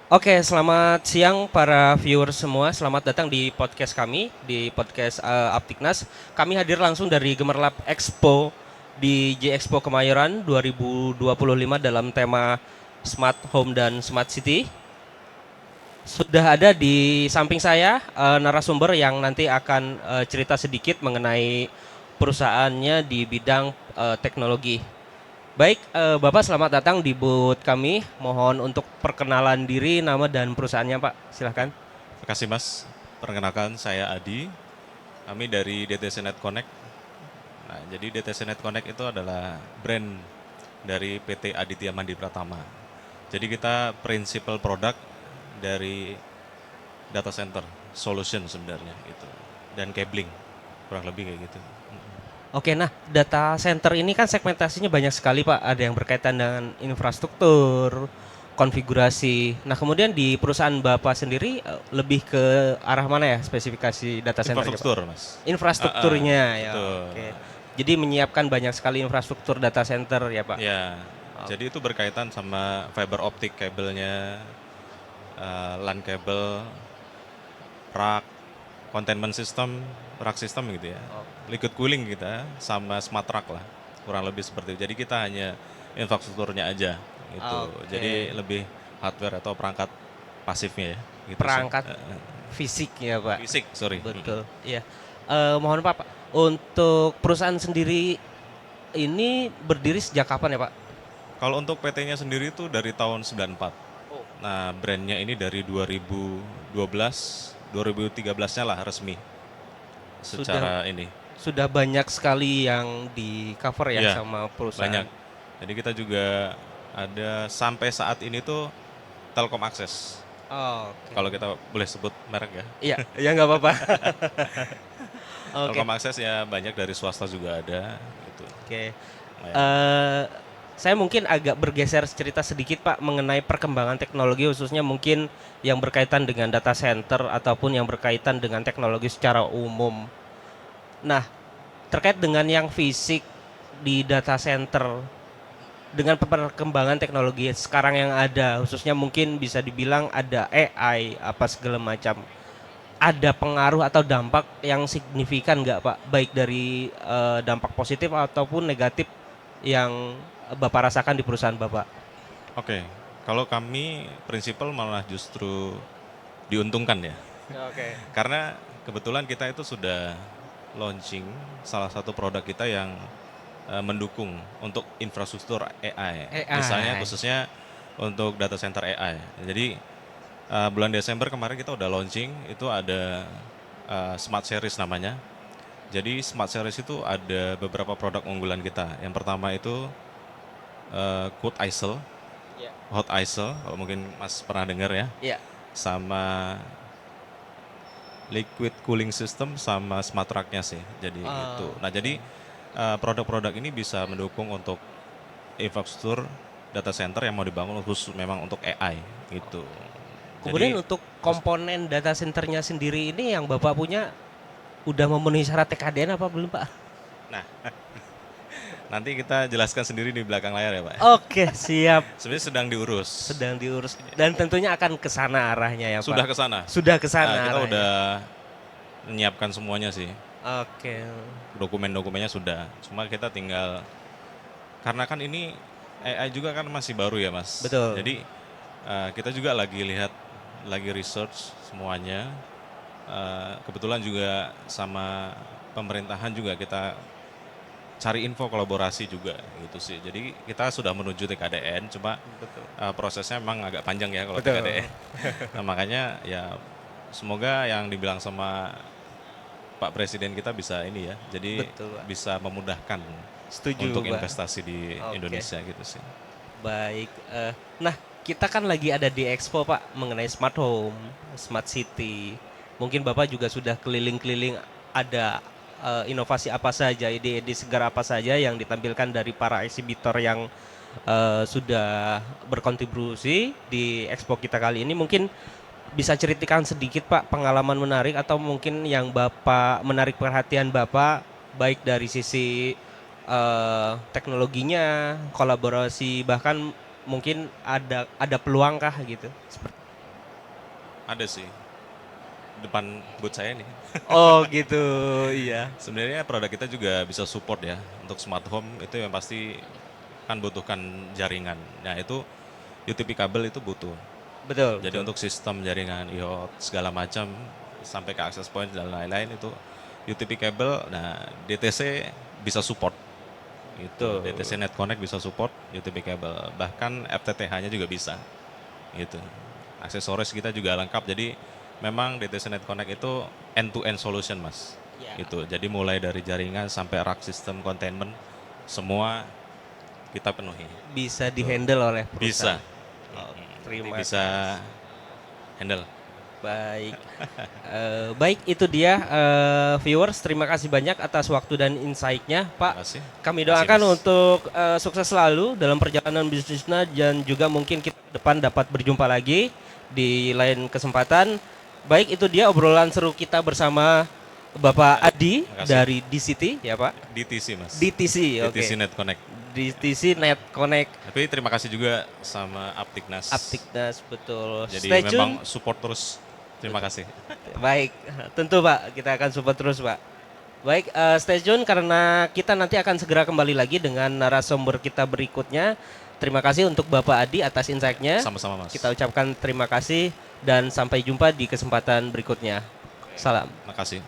Oke, selamat siang para viewer semua. Selamat datang di podcast kami, di podcast Aptiknas. Kami hadir langsung dari Gemerlap Expo di J Expo Kemayoran 2025 dalam tema Smart Home dan Smart City. Sudah ada di samping saya narasumber yang nanti akan cerita sedikit mengenai perusahaannya di bidang teknologi. Baik, Bapak selamat datang di booth kami. Mohon untuk perkenalan diri, nama dan perusahaannya, Pak. Silahkan. Terima kasih Mas. Perkenalkan saya Adi. Kami dari DTC Net Connect. Nah, jadi DTC Net Connect itu adalah brand dari PT Aditya Mandi Pratama. Jadi kita prinsipal produk dari data center solution sebenarnya itu dan cabling kurang lebih kayak gitu. Oke, nah data center ini kan segmentasinya banyak sekali, Pak. Ada yang berkaitan dengan infrastruktur, konfigurasi. Nah, kemudian di perusahaan Bapak sendiri lebih ke arah mana ya spesifikasi data centernya, Pak? Infrastruktur Mas. Infrastrukturnya ya, Betul. oke. Jadi menyiapkan banyak sekali infrastruktur data center ya, Pak. Ya, Oh, jadi itu berkaitan sama fiber optik kabelnya, LAN kabel, rak, containment system, rack system gitu ya. oh, Liquid cooling kita sama smart rack lah. Kurang lebih seperti itu. Jadi kita hanya infrastrukturnya aja gitu. Jadi oke. lebih hardware atau perangkat pasifnya ya gitu sih. Perangkat fisik ya, Pak. Fisik, sorry. Betul. Iya. Mohon Pak, untuk perusahaan sendiri ini berdiri sejak kapan ya, Pak? Kalau untuk PT-nya sendiri itu dari tahun 94. Oh, Nah, brandnya ini dari 2012, 2013-nya lah resmi sudah secara ini. sudah banyak sekali yang di cover ya Iya, sama banyak. perusahaan. Jadi kita juga ada sampai saat ini tuh Telkom Akses. Oh, Kalau oke. kita boleh sebut merek ya. Iya, ya nggak apa-apa. Oke, Telkom Akses ya banyak dari swasta juga ada gitu. oke. Lumayan. eh saya mungkin agak bergeser cerita sedikit Pak mengenai perkembangan teknologi khususnya mungkin yang berkaitan dengan data center ataupun yang berkaitan dengan teknologi secara umum. Nah, terkait dengan yang fisik di data center dengan perkembangan teknologi sekarang yang ada khususnya mungkin bisa dibilang ada AI apa segala macam, ada pengaruh atau dampak yang signifikan nggak Pak baik dari dampak positif ataupun negatif yang Bapak rasakan di perusahaan Bapak? Oke, kalau kami prinsipal malah justru diuntungkan ya. Oke. Karena kebetulan kita itu sudah launching salah satu produk kita yang mendukung untuk infrastruktur AI. Misalnya AI. khususnya untuk data center AI. Jadi bulan Desember kemarin kita udah launching, itu ada Smart Series namanya. Jadi Smart Series itu ada beberapa produk unggulan kita. Yang pertama itu Code ISO, Ya. Hot ISO, kalau mungkin Mas pernah dengar ya. Ya. Sama liquid cooling system sama smart rack-nya sih. Jadi itu. Nah, Oke. jadi produk-produk ini bisa mendukung untuk infrastruktur data center yang mau dibangun khusus memang untuk AI gitu. Kemudian Jadi untuk komponen data centernya sendiri ini yang Bapak punya udah memenuhi syarat TKDN apa belum Pak? nah, nanti kita jelaskan sendiri di belakang layar ya, Pak. Oke, siap. Sebenarnya sedang diurus. Sedang diurus dan tentunya akan ke sana arahnya ya, Pak. Sudah ke sana. Sudah ke sana Kita arahnya. udah menyiapkan semuanya sih. Oke. Dokumen-dokumennya sudah. Cuma kita tinggal karena kan ini AI juga kan masih baru ya, Mas. Betul. Jadi kita juga lagi lihat, lagi research semuanya. Kebetulan juga sama pemerintahan juga kita cari info kolaborasi juga gitu sih. Jadi kita sudah menuju TKDN, cuma Betul. prosesnya memang agak panjang ya kalau Betul. TKDN. Nah, makanya ya semoga yang dibilang sama Pak Presiden kita bisa ini ya. Jadi Betul, Pak. bisa memudahkan Setuju, untuk Pak. investasi di Oke. Indonesia gitu sih. Baik. Nah, kita kan lagi ada di Expo, Pak, mengenai smart home, smart city. Mungkin Bapak juga sudah keliling-keliling ada inovasi apa saja, ide-ide segar apa saja yang ditampilkan dari para eksibitor yang sudah berkontribusi di Expo kita kali ini. Mungkin bisa ceritakan sedikit Pak pengalaman menarik atau mungkin yang Bapak menarik perhatian Bapak baik dari sisi teknologinya, kolaborasi bahkan mungkin ada peluang kah gitu. Ada sih, depan booth saya nih. Oh gitu, iya. Sebenarnya produk kita juga bisa support ya untuk smart home itu yang pasti kan butuhkan jaringan. Nah itu UTP kabel itu butuh. Betul, Jadi betul. untuk sistem jaringan IoT segala macam sampai ke access point dan lain-lain itu UTP kabel. Nah DTC bisa support. Itu Betul. DTC Net Connect bisa support UTP kabel. Bahkan FTTH-nya juga bisa. Gitu. Aksesoris kita juga lengkap. Jadi memang DTC Net Connect itu end-to-end solution mas. Ya. Itu. Jadi mulai dari jaringan sampai rack system containment semua kita penuhi. Bisa dihandle oleh Bisa. perusahaan. Oh, terima Bisa kasih. handle. Baik. Baik itu dia viewers, terima kasih banyak atas waktu dan insight-nya Pak. Terima kasih. Kami Terima kasih, doakan Mas. untuk sukses selalu dalam perjalanan bisnisnya dan juga mungkin kita ke depan dapat berjumpa lagi di lain kesempatan. Baik itu dia obrolan seru kita bersama Bapak Adi Terima kasih. dari DCT ya Pak. DTC mas. DTC, oke. DTC Net Connect. DTC Net Connect Tapi terima kasih juga sama Aptiknas. Aptiknas, betul. Jadi Stay tune. memang support terus. Terima kasih. Baik, tentu Pak, kita akan support terus Pak. Baik, stay tune karena kita nanti akan segera kembali lagi dengan narasumber kita berikutnya. Terima kasih untuk Bapak Adi atas insight-nya. Sama-sama mas. Kita ucapkan terima kasih dan sampai jumpa di kesempatan berikutnya. Salam. Terima kasih.